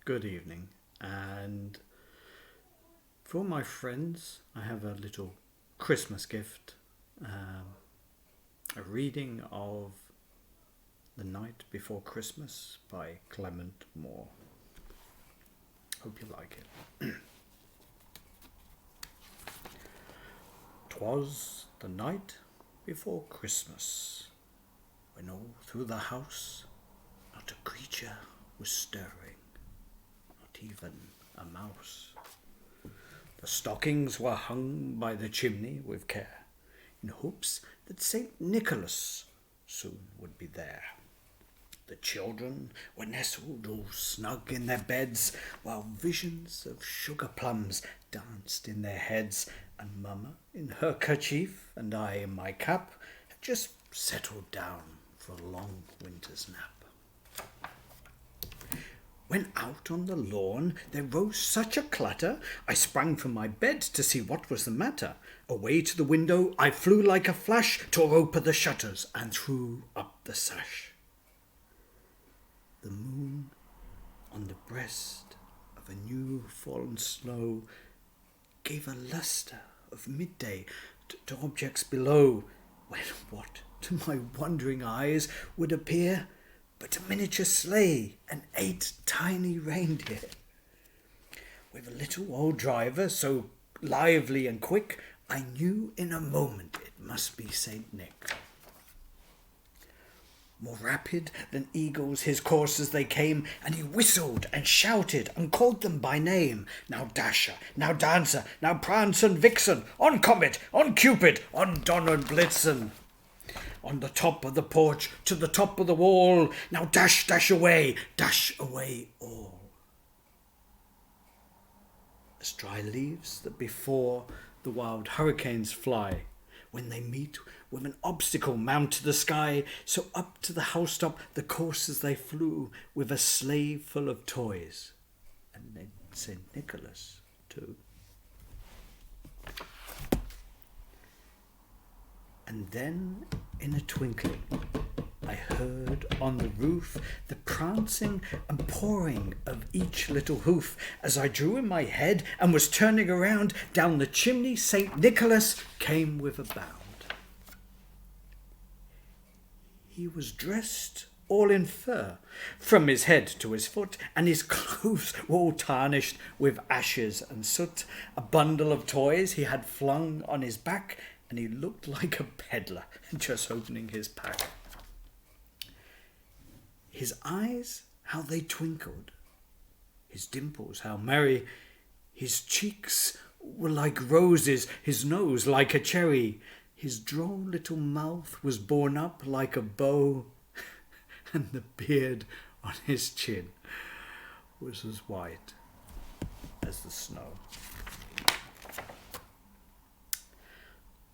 Good evening. And for my friends, I have a little Christmas gift, a reading of The Night Before Christmas by Clement Moore. Hope you like it. 'Twas the night before Christmas, when all through the house not a creature was stirring, not even a mouse. The stockings were hung by the chimney with care, in hopes that St. Nicholas soon would be there. The children were nestled all snug in their beds, while visions of sugar plums danced in their heads, and Mamma in her kerchief and I in my cap had just settled down for a long winter's nap. When out on the lawn there rose such a clatter, I sprang from my bed to see what was the matter. Away to the window I flew like a flash, tore open the shutters and threw up the sash. The moon on the breast of a new fallen snow gave a lustre of midday to objects below, when what to my wondering eyes would appear but a miniature sleigh and 8 tiny reindeer, with a little old driver so lively and quick, I knew in a moment it must be Saint Nick. More rapid than eagles his coursers they came, and he whistled and shouted and called them by name. Now Dasher, now Dancer, now Prance and Vixen, on Comet, on Cupid, on Donner Blitzen. On the top of the porch, to the top of the wall, now dash, dash away all. As dry leaves that before the wild hurricanes fly, when they meet with an obstacle mount to the sky, so up to the housetop the coursers they flew, with a sleigh full of toys, and then St. Nicholas too. And then, in a twinkling, I heard on the roof the prancing and pawing of each little hoof. As I drew in my head and was turning around, down the chimney St. Nicholas came with a bound. He was dressed all in fur, from his head to his foot, and his clothes were all tarnished with ashes and soot. A bundle of toys he had flung on his back, and he looked like a peddler just opening his pack. His eyes, how they twinkled, his dimples, how merry, his cheeks were like roses, his nose like a cherry, his droll little mouth was borne up like a bow, and the beard on his chin was as white as the snow.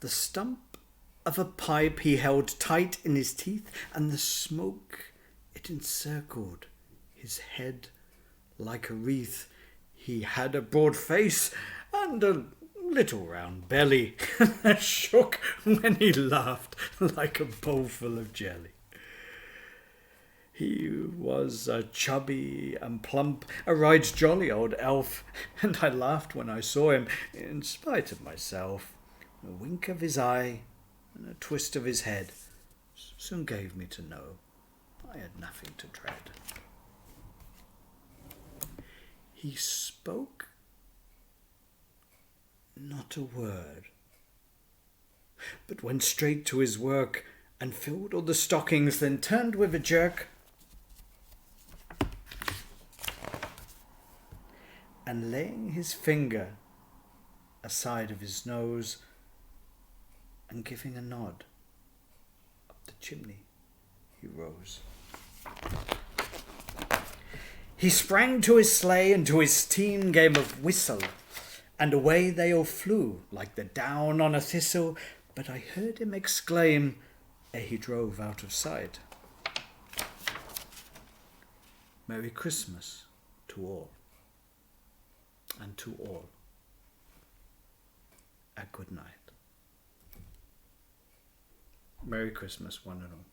The stump of a pipe he held tight in his teeth, and the smoke it encircled his head like a wreath. He had a broad face and a little round belly, and shook when he laughed like a bowlful of jelly. He was a chubby and plump, a right jolly old elf, and I laughed when I saw him, in spite of myself. A wink of his eye and a twist of his head soon gave me to know I had nothing to dread. He spoke not a word, but went straight to his work and filled all the stockings, then turned with a jerk and, laying his finger aside of his nose and giving a nod, up the chimney he rose. He sprang to his sleigh and to his team gave a whistle, and away they all flew like the down on a thistle. But I heard him exclaim, ere he drove out of sight, Merry Christmas to all, and to all a good night. Merry Christmas, one and all.